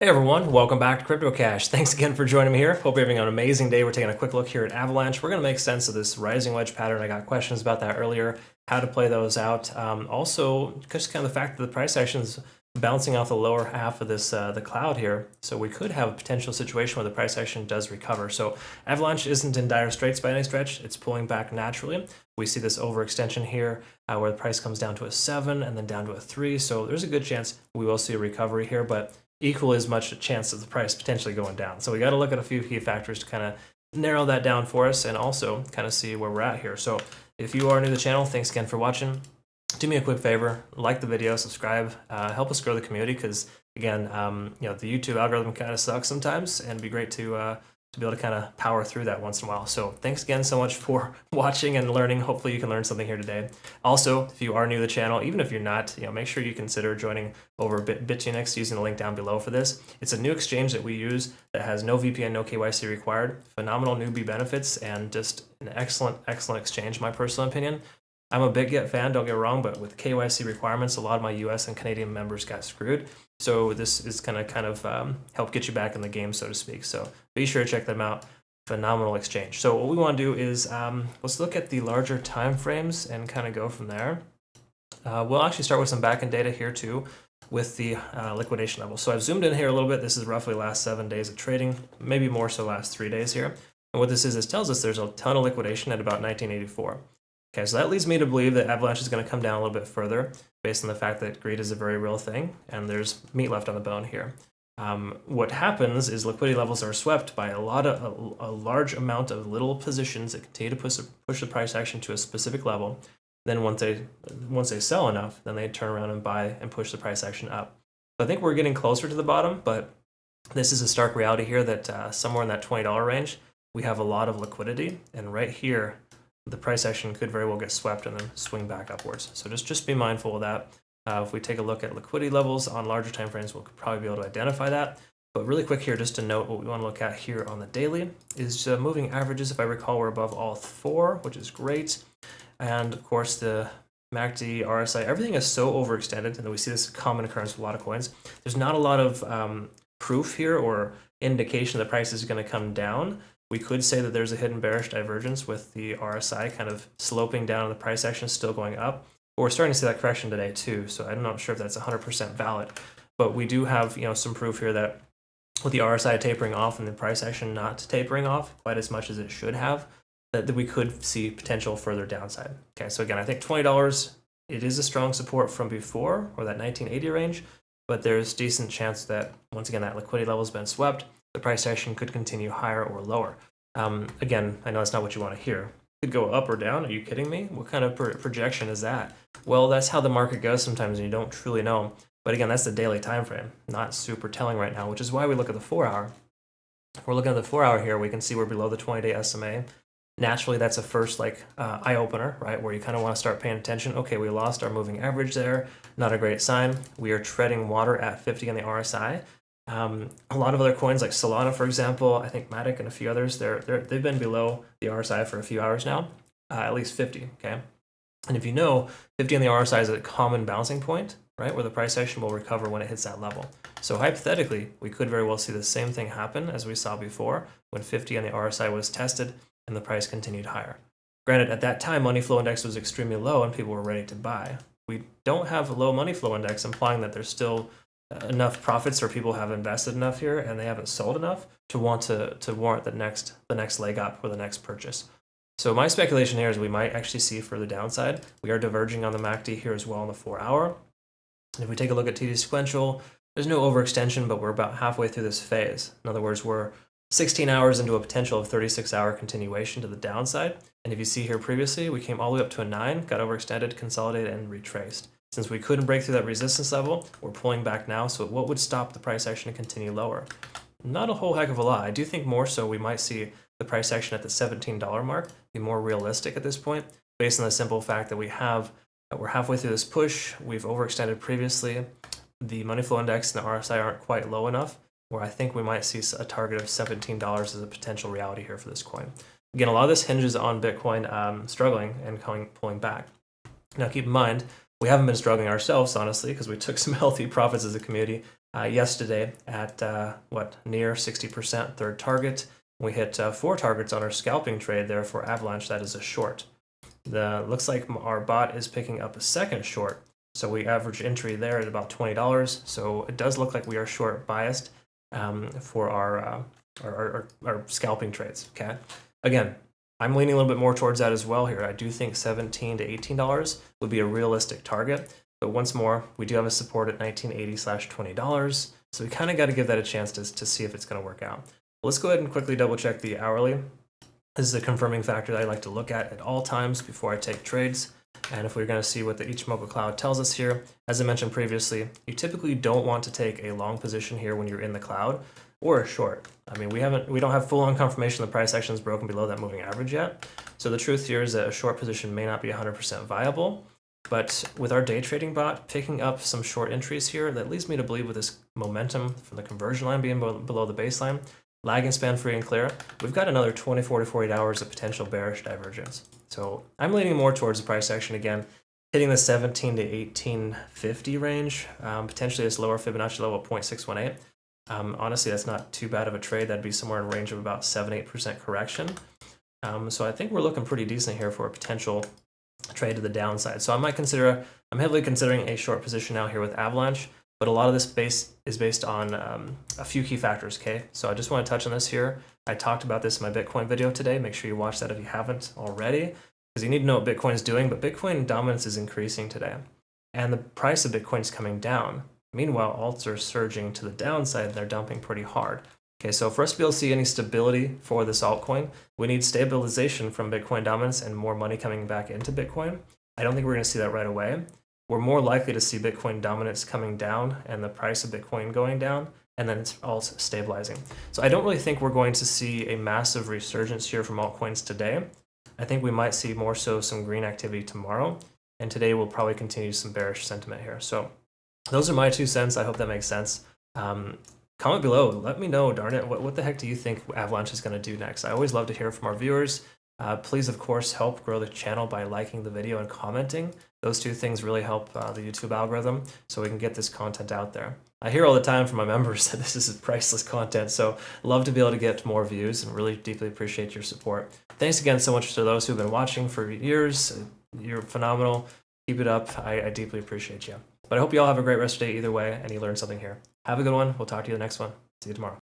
Hey everyone, welcome back to Crypto Cash. Thanks again for joining me here. Hope you're having an amazing day. We're taking a quick look here at Avalanche. We're going to make sense of this rising wedge pattern. I got questions about that earlier, how to play those out. Also, just kind of the fact that the price action is bouncing off the lower half of this the cloud here. So we could have a potential situation where the price action does recover. So Avalanche isn't in dire straits by any stretch. It's pulling back naturally. We see this overextension here where the price comes down to a 7 and then down to a 3. So there's a good chance we will see a recovery here, but equally as much a chance of the price potentially going down. So we got to look at a few key factors to kind of narrow that down for us and also kind of see where we're at here. So if you are new to the channel, thanks again for watching. Do me a quick favor, like the video, subscribe, help us grow the community because again, the YouTube algorithm kind of sucks sometimes and it'd be great to be able to kind of power through that once in a while. So thanks again so much for watching and learning. Hopefully you can learn something here today. Also, if you are new to the channel, even if you're not, make sure you consider joining over Bitunix using the link down below for this. It's a new exchange that we use that has no VPN, no KYC required, phenomenal newbie benefits, and just an excellent exchange, in my personal opinion. I'm a Bitget fan, don't get me wrong, but with KYC requirements, a lot of my US and Canadian members got screwed. So this is going to kind of help get you back in the game, so to speak. So be sure to check them out. Phenomenal exchange. So what we want to do is let's look at the larger time frames and kind of go from there. We'll actually start with some backend data here too with the liquidation level. So I've zoomed in here a little bit. This is roughly last 7 days of trading, maybe more so last 3 days here. And what this is tells us there's a ton of liquidation at about 1984. Okay, so that leads me to believe that Avalanche is going to come down a little bit further based on the fact that greed is a very real thing and there's meat left on the bone here. What happens is liquidity levels are swept by a large amount of little positions that continue to push the price action to a specific level. Then once they sell enough, then they turn around and buy and push the price action up. So I think we're getting closer to the bottom, but this is a stark reality here that somewhere in that $20 range, we have a lot of liquidity, and right here, the price action could very well get swept and then swing back upwards. So just be mindful of that. If we take a look at liquidity levels on larger time frames, we'll probably be able to identify that. But really quick here, just to note what we want to look at here on the daily is moving averages. If I recall, we're above all 4, which is great. And of course, the MACD, RSI, everything is so overextended, and we see this common occurrence with a lot of coins. There's not a lot of proof here or indication the price is going to come down. We could say that there's a hidden bearish divergence with the RSI kind of sloping down and the price action still going up. But we're starting to see that correction today too, so I'm not sure if that's 100% valid. But we do have some proof here that with the RSI tapering off and the price action not tapering off quite as much as it should have, that we could see potential further downside. Okay, so again, I think $20, it is a strong support from before, or that 1980 range, but there's decent chance that, once again, that liquidity level has been swept, the price action could continue higher or lower. Again, I know that's not what you want to hear. It could go up or down. Are you kidding me? What kind of projection is that? Well, that's how the market goes sometimes, and you don't truly know. But again, that's the daily time frame, not super telling right now, which is why we look at the 4-hour. If we're looking at the 4-hour here, we can see we're below the 20-day SMA. Naturally, that's a first eye-opener, right, where you kind of want to start paying attention. Okay, we lost our moving average there. Not a great sign. We are treading water at 50 on the RSI. A lot of other coins like Solana, for example, I think Matic and a few others, they've been below the RSI for a few hours now, at least 50, okay? And if you know, 50 on the RSI is a common bouncing point, right, where the price action will recover when it hits that level. So hypothetically, we could very well see the same thing happen as we saw before when 50 on the RSI was tested and the price continued higher. Granted, at that time, money flow index was extremely low and people were ready to buy. We don't have a low money flow index, implying that there's still enough profits or people have invested enough here and they haven't sold enough to want to warrant the next leg up or the next purchase. So my speculation here is we might actually see further downside. We are diverging on the MACD here as well on the 4-hour. And if we take a look at TD sequential, there's no overextension, but we're about halfway through this phase. In other words, we're 16 hours into a potential of 36-hour continuation to the downside. And if you see here previously, we came all the way up to a 9, got overextended, consolidated, and retraced. Since we couldn't break through that resistance level, we're pulling back now. So what would stop the price action to continue lower? Not a whole heck of a lot. I do think more so we might see the price action at the $17 mark be more realistic at this point, based on the simple fact that we're halfway through this push. We've overextended previously. The money flow index and the RSI aren't quite low enough, where I think we might see a target of $17 as a potential reality here for this coin. Again, a lot of this hinges on Bitcoin struggling and pulling back. Now keep in mind, we haven't been struggling ourselves, honestly, because we took some healthy profits as a community. yesterday at near 60%, third target. We hit 4 targets on our scalping trade there for Avalanche. That is a short. Looks like our bot is picking up a second short. So we average entry there at about $20. So it does look like we are short biased for our scalping trades. Okay. Again, I'm leaning a little bit more towards that as well here. I do think $17 to $18 would be a realistic target. But once more, we do have a support at $19.80/$20. So we kind of got to give that a chance to see if it's going to work out. Let's go ahead and quickly double check the hourly. This is a confirming factor that I like to look at all times before I take trades. And if we're going to see what the Ichimoku Cloud tells us here, as I mentioned previously, you typically don't want to take a long position here when you're in the cloud or a short. I mean, we don't have full-on confirmation the price action is broken below that moving average yet. So the truth here is that a short position may not be 100% viable. But with our day trading bot picking up some short entries here, that leads me to believe with this momentum from the conversion line being below the baseline, lagging span free and clear, we've got another 24 to 48 hours of potential bearish divergence. So I'm leaning more towards the price action again, hitting the 17 to 1850 range, potentially this lower Fibonacci level of 0.618. Honestly, that's not too bad of a trade. That'd be somewhere in range of about 7-8% correction. So I think we're looking pretty decent here for a potential trade to the downside. So I'm heavily considering a short position now here with Avalanche, but a lot of this is based on a few key factors, okay? So I just want to touch on this here. I talked about this in my Bitcoin video today. Make sure you watch that if you haven't already, because you need to know what Bitcoin is doing, but Bitcoin dominance is increasing today, and the price of Bitcoin is coming down. Meanwhile, alts are surging to the downside, and they're dumping pretty hard. Okay, so for us to be able to see any stability for this altcoin, we need stabilization from Bitcoin dominance and more money coming back into Bitcoin. I don't think we're going to see that right away. We're more likely to see Bitcoin dominance coming down and the price of Bitcoin going down, and then it's all stabilizing. So I don't really think we're going to see a massive resurgence here from altcoins today. I think we might see more so some green activity tomorrow, and today we'll probably continue some bearish sentiment here. So those are my 2 cents. I hope that makes sense. Comment below. Let me know, darn it, what the heck do you think Avalanche is going to do next? I always love to hear from our viewers. Please, of course, help grow the channel by liking the video and commenting. Those 2 things really help the YouTube algorithm so we can get this content out there. I hear all the time from my members that this is priceless content, so love to be able to get more views and really deeply appreciate your support. Thanks again so much to those who've been watching for years. You're phenomenal. Keep it up. I deeply appreciate you. But I hope you all have a great rest of the day either way, and you learned something here. Have a good one. We'll talk to you in the next one. See you tomorrow.